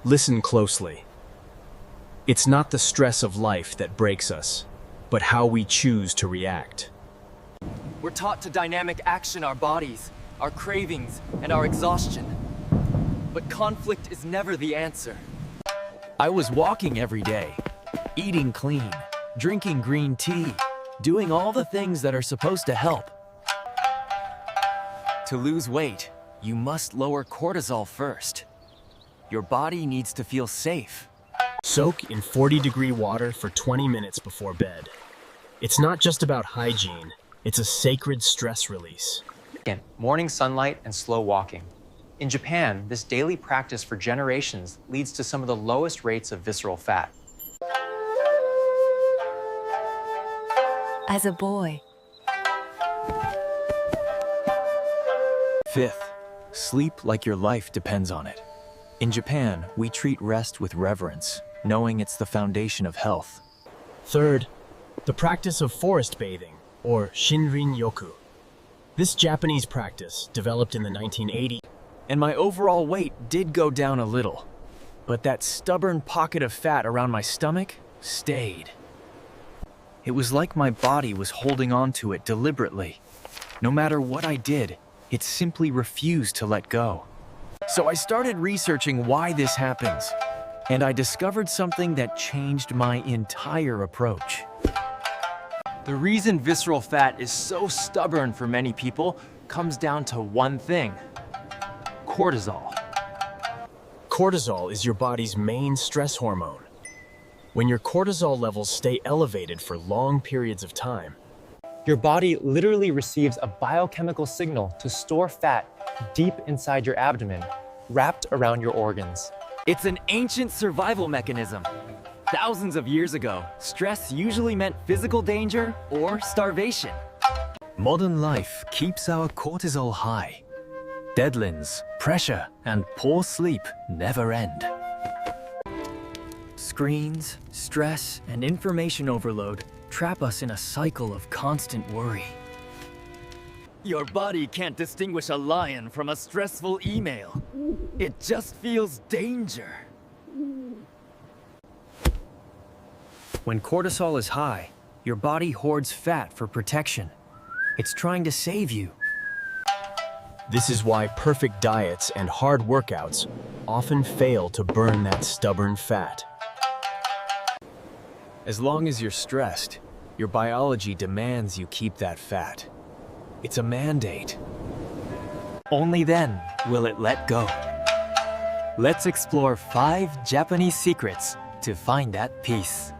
Listen closely. It's not the stress of life that breaks us, but how we choose to react. We're taught to dynamic action our bodies, our cravings, and our exhaustion. But conflict is never the answer. I was walking every day, eating clean, drinking green tea, doing all the things that are supposed to help. To lose weight, you must lower cortisol first. Your body needs to feel safe. Soak in 40-degree water for 20 minutes before bed. It's not just about hygiene, it's a sacred stress release. Second, morning sunlight and slow walking. In Japan, this daily practice for generations leads to some of the lowest rates of visceral fat. As a boy, Fifth, sleep like your life depends on it. In Japan, we treat rest with reverence, knowing it's the foundation of health. Third, the practice of forest bathing, or Shinrin-yoku. This Japanese practice, developed in the 1980s, And my overall weight did go down a little, but that stubborn pocket of fat around my stomach stayed. It was like my body was holding on to it deliberately. No matter what I did, it simply refused to let go. So I started researching why this happens, and I discovered something that changed my entire approach. The reason visceral fat is so stubborn for many people comes down to one thing: cortisol. cortisol is your body's main stress hormone. When your cortisol levels stay elevated for long periods of time, Your body literally receives a biochemical signal to store fat deep inside your abdomen, wrapped around your organs. It's an ancient survival mechanism. Thousands of years ago, stress usually meant physical danger or starvation. Modern life keeps our cortisol high. Deadlines, pressure, and poor sleep never end. Screens, stress, and information overload trap us in a cycle of constant worry. Your body can't distinguish a lion from a stressful email. It just feels danger. When cortisol is high, your body hoards fat for protection. It's trying to save you. this is why perfect diets and hard workouts often fail to burn that stubborn fat. As long as you're stressed, your biology demands you keep that fat. It's a mandate. Only then will it let go. Let's explore 5 Japanese secrets to find that peace.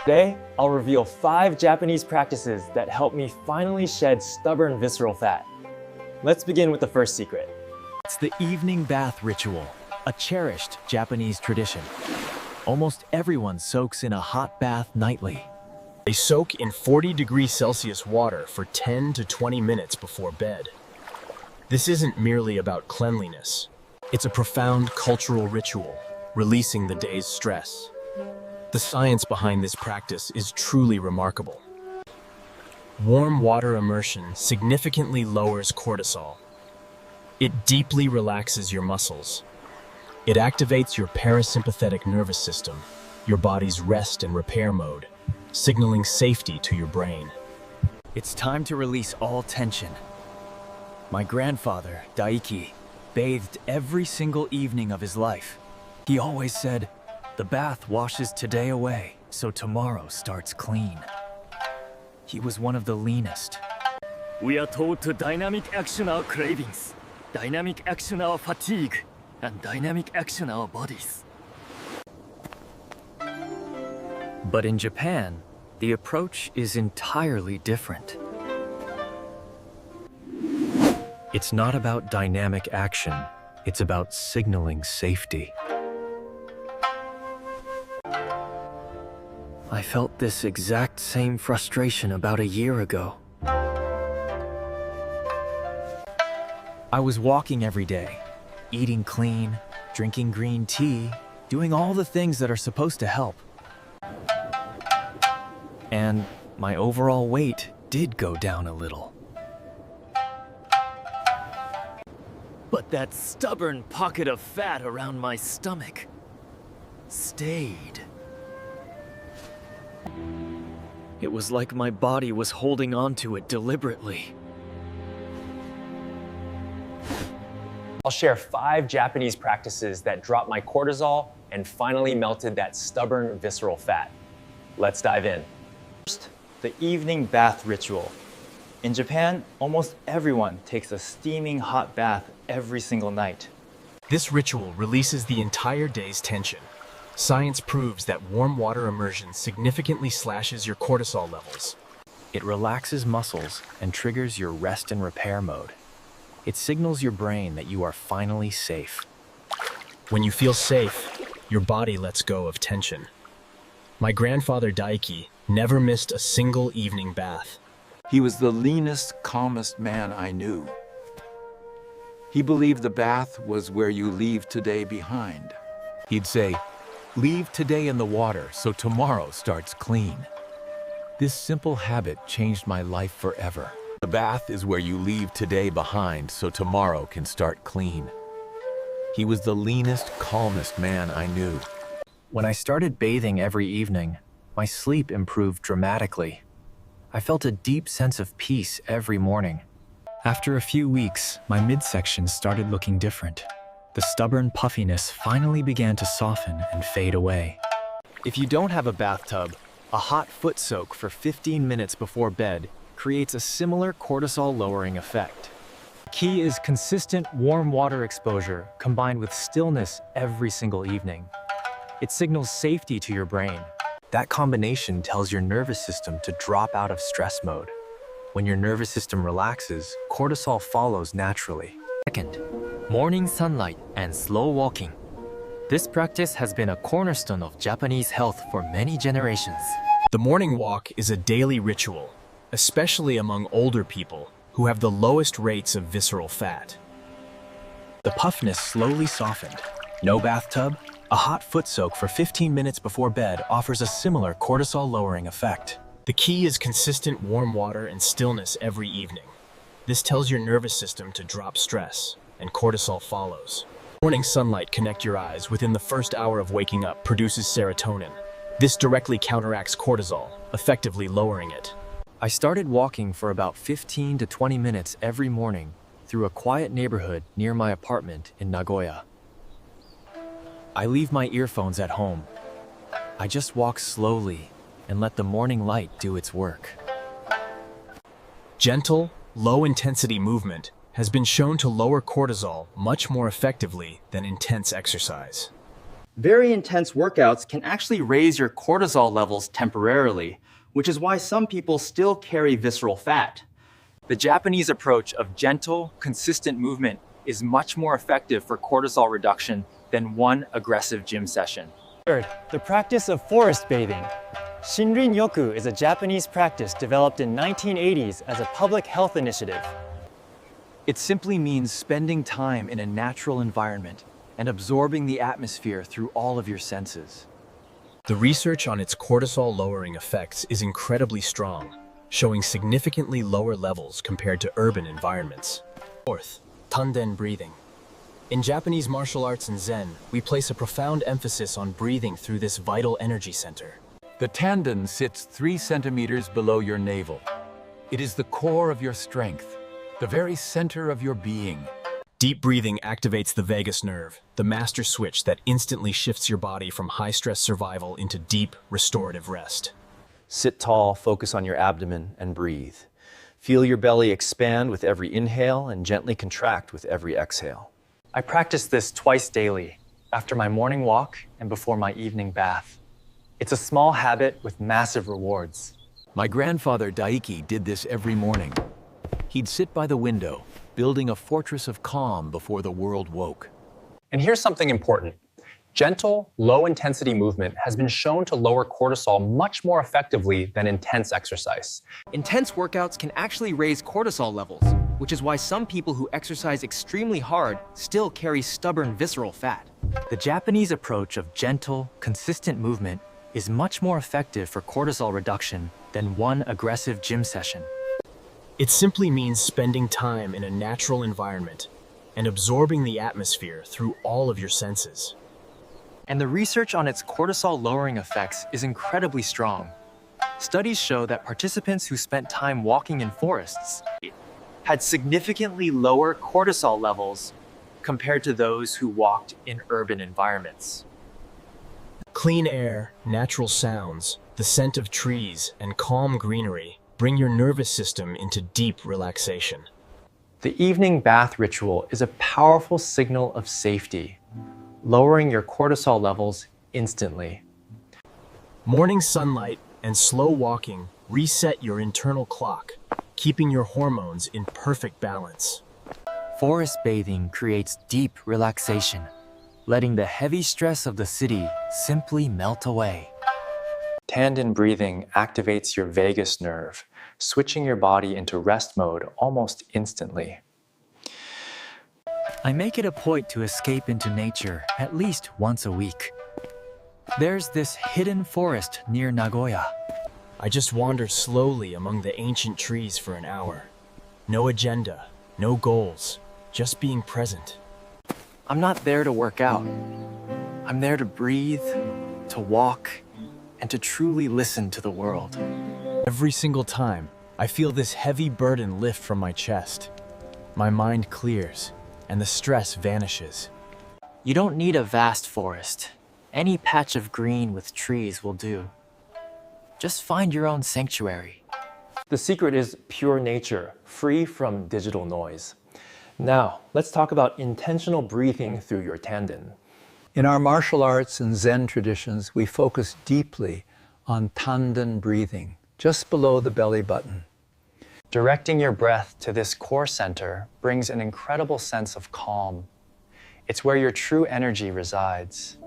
Today, I'll reveal 5 Japanese practices that help me finally shed stubborn visceral fat. Let's begin with the first secret. It's the evening bath ritual, a cherished Japanese tradition. Almost everyone soaks in a hot bath nightly. They soak in 40 Celsius water for 10 to 20 minutes before bed. This isn't merely about cleanliness. It's a profound cultural ritual, releasing the day's stress. The science behind this practice is truly remarkable. Warm water immersion significantly lowers cortisol. It deeply relaxes your muscles. It activates your parasympathetic nervous system, your body's rest and repair mode, signaling safety to your brain. It's time to release all tension. My grandfather, Daiki, bathed every single evening of his life. He always said, "The bath washes today away, so tomorrow starts clean." He was one of the leanest. We are taught to dynamic action our cravings, dynamic action our fatigue, and dynamic action our bodies. But in Japan, the approach is entirely different. It's not about dynamic action, it's about signaling safety. I felt this exact same frustration about a year ago. I was walking every day, eating clean, drinking green tea, doing all the things that are supposed to help. And my overall weight did go down a little. But that stubborn pocket of fat around my stomach, stayed. It was like my body was holding on to it deliberately. I'll share 5 Japanese practices that dropped my cortisol and finally melted that stubborn visceral fat. Let's dive in. First, the evening bath ritual. In Japan, almost everyone takes a steaming hot bath every single night. This ritual releases the entire day's tension. Science proves that warm water immersion significantly slashes your cortisol levels. It relaxes muscles and triggers your rest and repair mode. It signals your brain that you are finally safe. When you feel safe, your body lets go of tension. My grandfather Daiki never missed a single evening bath. He was the leanest, calmest man I knew. He believed the bath was where you leave today behind. He'd say, "Leave today in the water so tomorrow starts clean." This simple habit changed my life forever. The bath is where you leave today behind so tomorrow can start clean. He was the leanest, calmest man I knew. When I started bathing every evening, my sleep improved dramatically. I felt a deep sense of peace every morning. After a few weeks, my midsection started looking different. The stubborn puffiness finally began to soften and fade away. If you don't have a bathtub, a hot foot soak for 15 minutes before bed creates a similar cortisol-lowering effect. Key is consistent warm water exposure combined with stillness every single evening. It signals safety to your brain. That combination tells your nervous system to drop out of stress mode. When your nervous system relaxes, cortisol follows naturally. Second, morning sunlight and slow walking. This practice has been a cornerstone of Japanese health for many generations. The morning walk is a daily ritual, especially among older people who have the lowest rates of visceral fat. The puffiness slowly softened. No bathtub, a hot foot soak for 15 minutes before bed offers a similar cortisol-lowering effect. The key is consistent warm water and stillness every evening. This tells your nervous system to drop stress, and cortisol follows. Morning sunlight connect your eyes within the first hour of waking up produces serotonin. This directly counteracts cortisol, effectively lowering it. I started walking for about 15 to 20 minutes every morning through a quiet neighborhood near my apartment in Nagoya. I leave my earphones at home. I just walk slowly and let the morning light do its work. Gentle, low-intensity movement has been shown to lower cortisol much more effectively than intense exercise. Very intense workouts can actually raise your cortisol levels temporarily, which is why some people still carry visceral fat. The Japanese approach of gentle, consistent movement is much more effective for cortisol reduction than one aggressive gym session. Third, the practice of forest bathing. Shinrin-yoku is a Japanese practice developed in 1980s as a public health initiative. It simply means spending time in a natural environment and absorbing the atmosphere through all of your senses. The research on its cortisol-lowering effects is incredibly strong, showing significantly lower levels compared to urban environments. Fourth, Tanden breathing. In Japanese martial arts and Zen, we place a profound emphasis on breathing through this vital energy center. The Tanden sits 3 centimeters below your navel. It is the core of your strength, the very center of your being. Deep breathing activates the vagus nerve, the master switch that instantly shifts your body from high-stress survival into deep, restorative rest. Sit tall, focus on your abdomen, and breathe. Feel your belly expand with every inhale and gently contract with every exhale. I practice this twice daily, after my morning walk and before my evening bath. It's a small habit with massive rewards. My grandfather Daiki did this every morning. He'd sit by the window, building a fortress of calm before the world woke. And here's something important. Gentle, low-intensity movement has been shown to lower cortisol much more effectively than intense exercise. Intense workouts can actually raise cortisol levels, which is why some people who exercise extremely hard still carry stubborn visceral fat. The Japanese approach of gentle, consistent movement is much more effective for cortisol reduction than one aggressive gym session. It simply means spending time in a natural environment and absorbing the atmosphere through all of your senses. And the research on its cortisol-lowering effects is incredibly strong. Studies show that participants who spent time walking in forests had significantly lower cortisol levels compared to those who walked in urban environments. Clean air, natural sounds, the scent of trees, and calm greenery bring your nervous system into deep relaxation. The evening bath ritual is a powerful signal of safety, lowering your cortisol levels instantly. Morning sunlight and slow walking reset your internal clock, keeping your hormones in perfect balance. Forest bathing creates deep relaxation, letting the heavy stress of the city simply melt away. Tanden breathing activates your vagus nerve, switching your body into rest mode almost instantly. I make it a point to escape into nature at least once a week. There's this hidden forest near Nagoya. I just wander slowly among the ancient trees for an hour. No agenda, no goals, just being present. I'm not there to work out. I'm there to breathe, to walk, and to truly listen to the world. Every single time, I feel this heavy burden lift from my chest. My mind clears, and the stress vanishes. You don't need a vast forest. Any patch of green with trees will do. Just find your own sanctuary. The secret is pure nature, free from digital noise. Now, let's talk about intentional breathing through your Tanden. In our martial arts and Zen traditions, we focus deeply on Tanden breathing, just below the belly button. Directing your breath to this core center brings an incredible sense of calm. It's where your true energy resides.